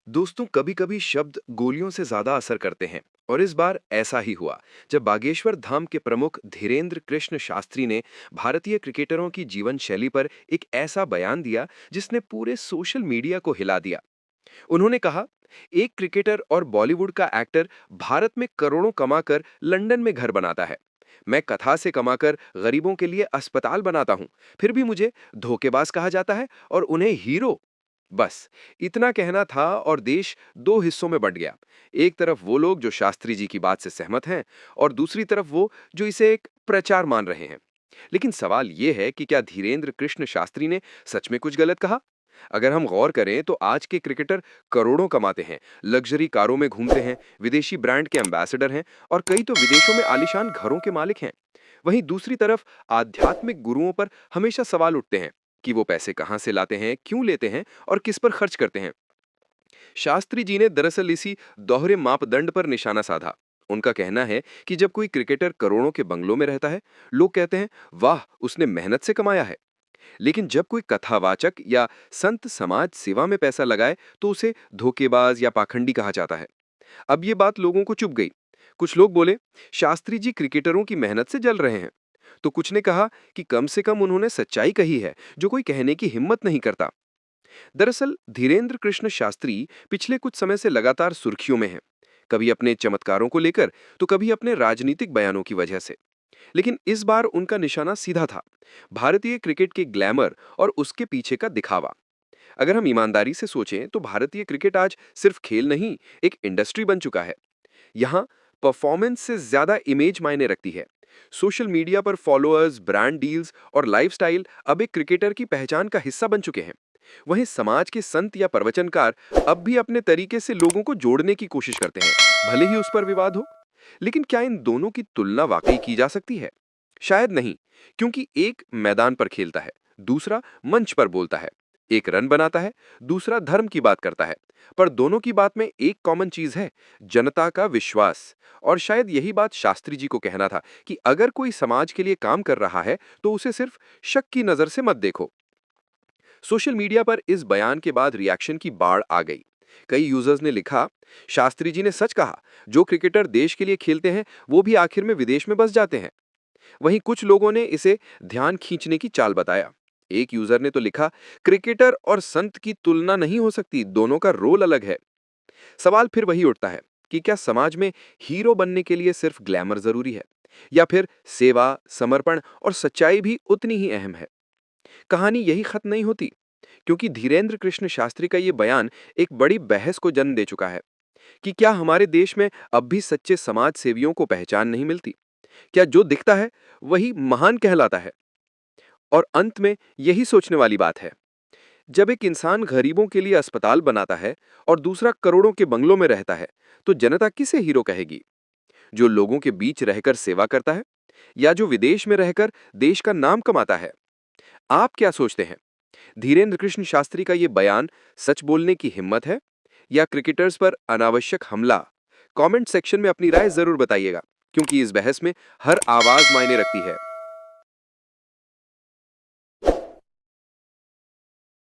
दोस्तों, कभी कभी शब्द गोलियों से ज्यादा असर करते हैं। और इस बार ऐसा ही हुआ जब बागेश्वर धाम के प्रमुख धीरेन्द्र कृष्ण शास्त्री ने भारतीय क्रिकेटरों की जीवन शैली पर एक ऐसा बयान दिया जिसने पूरे सोशल मीडिया को हिला दिया। उन्होंने कहा, एक क्रिकेटर और बॉलीवुड का एक्टर भारत में करोड़ों कमाकर लंदन में घर बनाता है। मैं कथा से कमाकर गरीबों के लिए अस्पताल बनाता हूं, फिर भी मुझे धोखेबाज कहा जाता है और उन्हें हीरो। बस इतना कहना था और देश दो हिस्सों में बंट गया। एक तरफ वो लोग जो शास्त्री जी की बात से सहमत हैं और दूसरी तरफ वो जो इसे एक प्रचार मान रहे हैं। लेकिन सवाल ये है कि क्या धीरेन्द्र कृष्ण शास्त्री ने सच में कुछ गलत कहा? अगर हम गौर करें तो आज के क्रिकेटर करोड़ों कमाते हैं, लग्जरी कारों में घूमते हैं, विदेशी ब्रांड के एम्बेसडर हैं और कई तो विदेशों में आलीशान घरों के मालिक हैं। वहीं दूसरी तरफ आध्यात्मिक गुरुओं पर हमेशा सवाल उठते हैं कि वो पैसे कहां से लाते हैं, क्यों लेते हैं और किस पर खर्च करते हैं। शास्त्री जी ने दरअसल इसी दोहरे मापदंड पर निशाना साधा। उनका कहना है कि जब कोई क्रिकेटर करोड़ों के बंगलों में रहता है, लोग कहते हैं, वाह, उसने मेहनत से कमाया है। लेकिन जब कोई कथावाचक या संत समाज सेवा में पैसा लगाए तो उसे धोखेबाज या पाखंडी कहा जाता है। अब ये बात लोगों को चुभ गई। कुछ लोग बोले, शास्त्री जी क्रिकेटरों की मेहनत से जल रहे हैं। तो कुछ ने कहा कि कम से कम उन्होंने सच्चाई कही है जो कोई कहने की हिम्मत नहीं करता। दरअसल धीरेन्द्र कृष्ण शास्त्री पिछले कुछ समय से लगातार सुर्खियों में हैं, कभी अपने चमत्कारों को लेकर तो कभी अपने राजनीतिक बयानों की वजह से। लेकिन इस बार उनका निशाना सीधा था, भारतीय क्रिकेट के ग्लैमर और उसके पीछे का दिखावा। अगर हम ईमानदारी से सोचें तो भारतीय क्रिकेट आज सिर्फ खेल नहीं, एक इंडस्ट्री बन चुका है। यहाँ परफॉर्मेंस से ज्यादा इमेज मायने रखती है। सोशल मीडिया पर फॉलोअर्स, ब्रांड डील्स और लाइफस्टाइल अब एक क्रिकेटर की पहचान का हिस्सा बन चुके हैं। वहीं समाज के संत या प्रवचनकार अब भी अपने तरीके से लोगों को जोड़ने की कोशिश करते हैं, भले ही उस पर विवाद हो। लेकिन क्या इन दोनों की तुलना वाकई की जा सकती है? शायद नहीं, क्योंकि एक मैदान पर खेलता है, दूसरा मंच पर बोलता है। एक रन बनाता है, दूसरा धर्म की बात करता है। पर दोनों की बात में एक कॉमन चीज है, जनता का विश्वास। और शायद यही बात शास्त्री जी को कहना था कि अगर कोई समाज के लिए काम कर रहा है तो उसे सिर्फ शक की नजर से मत देखो। सोशल मीडिया पर इस बयान के बाद रिएक्शन की बाढ़ आ गई। कई यूजर्स ने लिखा, शास्त्री जी ने सच कहा, जो क्रिकेटर देश के लिए खेलते हैं वो भी आखिर में विदेश में बस जाते हैं। वहीं कुछ लोगों ने इसे ध्यान खींचने की चाल बताया। एक यूजर ने तो लिखा, क्रिकेटर और संत की तुलना नहीं हो सकती, दोनों का रोल अलग है। सवाल फिर वही उठता है कि क्या समाज में हीरो बनने के लिए सिर्फ ग्लैमर जरूरी है, या फिर सेवा, समर्पण और सच्चाई भी उतनी ही अहम है? कहानी यही खत्म नहीं होती, क्योंकि धीरेन्द्र कृष्ण शास्त्री का ये बयान एक बड़ी बहस को जन्म दे चुका है कि क्या हमारे देश में अब भी सच्चे समाज सेवियों को पहचान नहीं मिलती? क्या जो दिखता है वही महान कहलाता है? और अंत में यही सोचने वाली बात है, जब एक इंसान गरीबों के लिए अस्पताल बनाता है और दूसरा करोड़ों के बंगलों में रहता है, तो जनता किसे हीरो कहेगी? जो लोगों के बीच रहकर सेवा करता है, या जो विदेश में रहकर देश का नाम कमाता है? आप क्या सोचते हैं? धीरेन्द्र कृष्ण शास्त्री का ये बयान सच बोलने की हिम्मत है, या क्रिकेटर्स पर अनावश्यक हमला? कमेंट सेक्शन में अपनी राय जरूर बताइएगा, क्योंकि इस बहस में हर आवाज मायने रखती है।